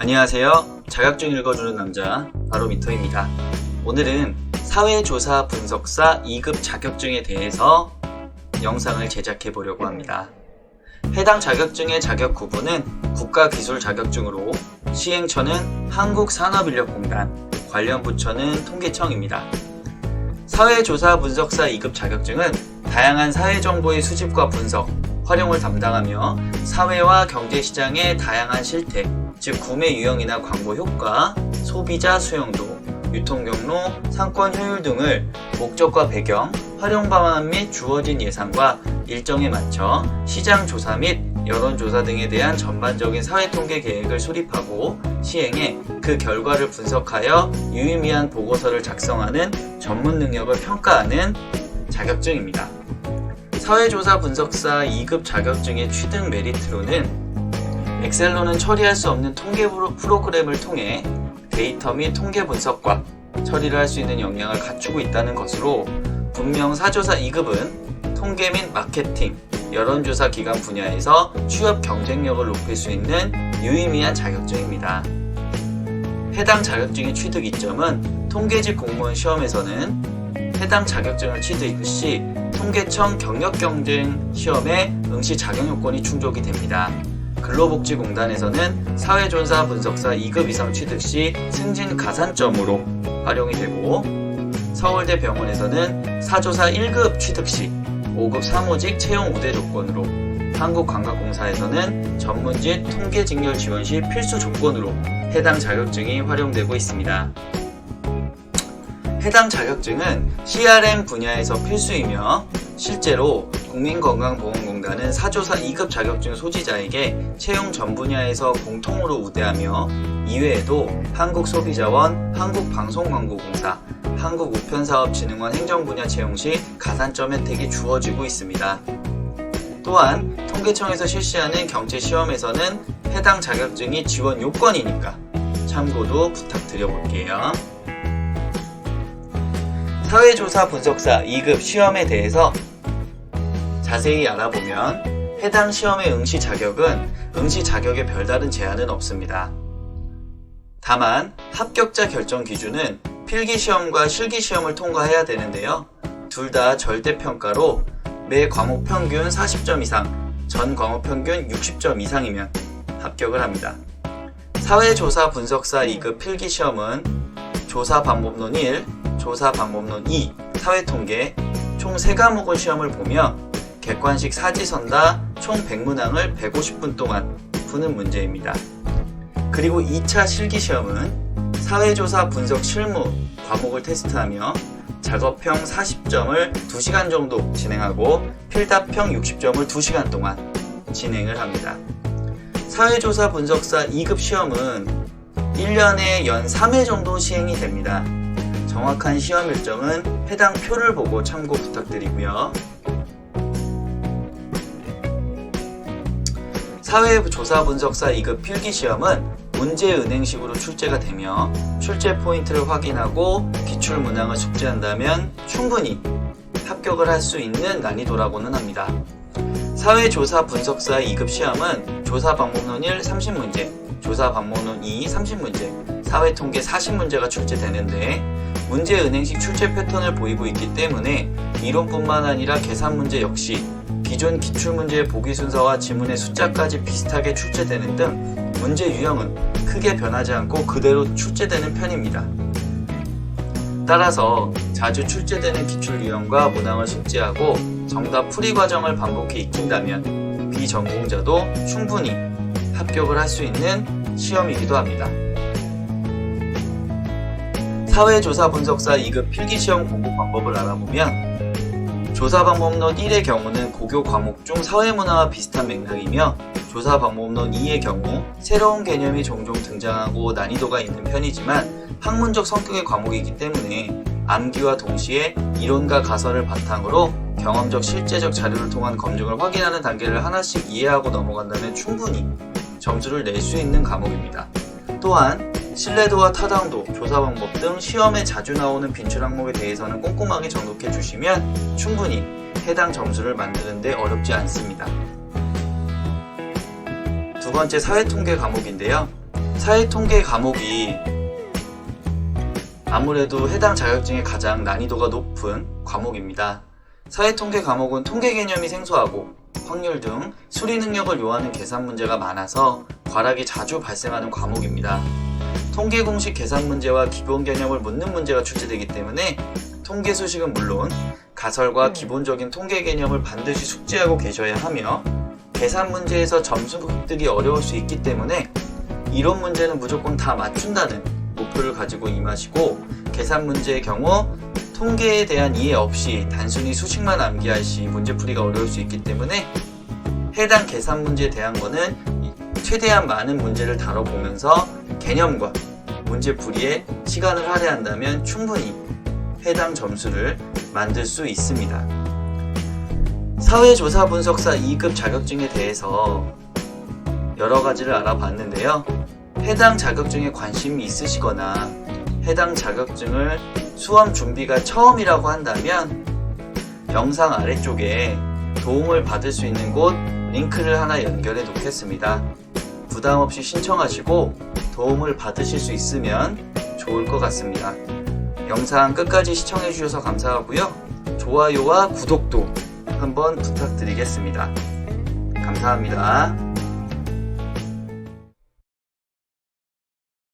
안녕하세요. 자격증 읽어주는 남자 바로미터입니다. 오늘은 사회조사 분석사 2급 자격증에 대해서 영상을 제작해 보려고 합니다. 해당 자격증의 자격 구분은 국가기술 자격증으로 시행처는 한국산업인력공단, 관련 부처는 통계청입니다. 사회조사 분석사 2급 자격증은 다양한 사회정보의 수집과 분석, 활용을 담당하며 사회와 경제시장의 다양한 실태, 즉 구매 유형이나 광고 효과, 소비자 수용도, 유통경로, 상권 효율 등을 목적과 배경, 활용 방안 및 주어진 예산과 일정에 맞춰 시장 조사 및 여론조사 등에 대한 전반적인 사회통계 계획을 수립하고 시행해 그 결과를 분석하여 유의미한 보고서를 작성하는 전문 능력을 평가하는 자격증입니다. 사회조사 분석사 2급 자격증의 취득 메리트로는 엑셀로는 처리할 수 없는 통계 프로그램을 통해 데이터 및 통계 분석과 처리를 할 수 있는 역량을 갖추고 있다는 것으로 분명 사조사 2급은 통계 및 마케팅, 여론조사 기관 분야에서 취업 경쟁력을 높일 수 있는 유의미한 자격증입니다. 해당 자격증의 취득 이점은 통계직 공무원 시험에서는 해당 자격증을 취득 시 통계청 경력경쟁 시험에 응시 자격 요건이 충족이 됩니다. 근로복지공단에서는 사회조사 분석사 2급 이상 취득 시 승진 가산점으로 활용이 되고, 서울대 병원에서는 사조사 1급 취득 시 5급 사무직 채용 우대 조건으로, 한국관광공사에서는 전문직 통계직렬 지원 시 필수 조건으로 해당 자격증이 활용되고 있습니다. 해당 자격증은 CRM 분야에서 필수이며 실제로 국민건강보험공단은 사조사 2급 자격증 소지자에게 채용 전 분야에서 공통으로 우대하며 이외에도 한국소비자원, 한국방송광고공사, 한국우편사업진흥원 행정분야 채용 시 가산점 혜택이 주어지고 있습니다. 또한 통계청에서 실시하는 경채시험에서는 해당 자격증이 지원 요건이니까 참고도 부탁드려 볼게요. 사회조사 분석사 2급 시험에 대해서 자세히 알아보면 해당 시험의 응시 자격은 응시 자격에 별다른 제한은 없습니다. 다만 합격자 결정 기준은 필기시험과 실기시험을 통과해야 되는데요. 둘 다 절대평가로 매 과목 평균 40점 이상, 전 과목 평균 60점 이상이면 합격을 합니다. 사회조사 분석사 2급 필기시험은 조사방법론 1, 조사방법론 2, 사회통계 총 3과목을 시험을 보며 객관식 사지선다 총 100문항을 150분 동안 푸는 문제입니다. 그리고 2차 실기시험은 사회조사 분석 실무 과목을 테스트하며 작업형 40점을 2시간 정도 진행하고 필답형 60점을 2시간 동안 진행을 합니다. 사회조사 분석사 2급 시험은 1년에 연 3회 정도 시행이 됩니다. 정확한 시험 일정은 해당 표를 보고 참고 부탁드리고요. 사회조사 분석사 2급 필기시험은 문제은행식으로 출제가 되며 출제 포인트를 확인하고 기출문항을 숙지한다면 충분히 합격을 할 수 있는 난이도라고는 합니다. 사회조사 분석사 2급 시험은 조사방법론 1 30문제, 조사방법론 2 30문제, 사회통계 40문제가 출제되는데 문제은행식 출제 패턴을 보이고 있기 때문에 이론뿐만 아니라 계산문제 역시 기존 기출문제의 보기 순서와 지문의 숫자까지 비슷하게 출제되는 등 문제 유형은 크게 변하지 않고 그대로 출제되는 편입니다. 따라서 자주 출제되는 기출 유형과 문항을 숙지하고 정답 풀이 과정을 반복해 익힌다면 비전공자도 충분히 합격을 할 수 있는 시험이기도 합니다. 사회조사 분석사 2급 필기시험 공부 방법을 알아보면 조사방법론 1의 경우는 고교 과목 중 사회문화와 비슷한 맥락이며 조사방법론 2의 경우 새로운 개념이 종종 등장하고 난이도가 있는 편이지만 학문적 성격의 과목이기 때문에 암기와 동시에 이론과 가설을 바탕으로 경험적 실제적 자료를 통한 검증을 확인하는 단계를 하나씩 이해하고 넘어간다면 충분히 점수를 낼 수 있는 과목입니다. 또한 신뢰도와 타당도, 조사 방법 등 시험에 자주 나오는 빈출 항목에 대해서는 꼼꼼하게 정독해 주시면 충분히 해당 점수를 만드는 데 어렵지 않습니다. 두 번째 사회통계 과목인데요. 사회통계 과목이 아무래도 해당 자격증의 가장 난이도가 높은 과목입니다. 사회통계 과목은 통계 개념이 생소하고 확률 등 수리 능력을 요하는 계산 문제가 많아서 과락이 자주 발생하는 과목입니다. 통계 공식 계산 문제와 기본 개념을 묻는 문제가 출제되기 때문에 통계 수식은 물론 가설과 기본적인 통계 개념을 반드시 숙지하고 계셔야 하며 계산 문제에서 점수 획득이 어려울 수 있기 때문에 이론 문제는 무조건 다 맞춘다는 목표를 가지고 임하시고, 계산 문제의 경우 통계에 대한 이해 없이 단순히 수식만 암기할 시 문제풀이가 어려울 수 있기 때문에 해당 계산 문제에 대한 거는 최대한 많은 문제를 다뤄보면서 개념과 문제풀이에 시간을 할애한다면 충분히 해당 점수를 만들 수 있습니다. 사회조사 분석사 2급 자격증에 대해서 여러 가지를 알아봤는데요. 해당 자격증에 관심이 있으시거나 해당 자격증을 수험 준비가 처음이라고 한다면 영상 아래쪽에 도움을 받을 수 있는 곳 링크를 하나 연결해 놓겠습니다. 부담없이 신청하시고 도움을 받으실 수 있으면 좋을 것 같습니다. 영상 끝까지 시청해 주셔서 감사하고요. 좋아요와 구독도 한번 부탁드리겠습니다. 감사합니다.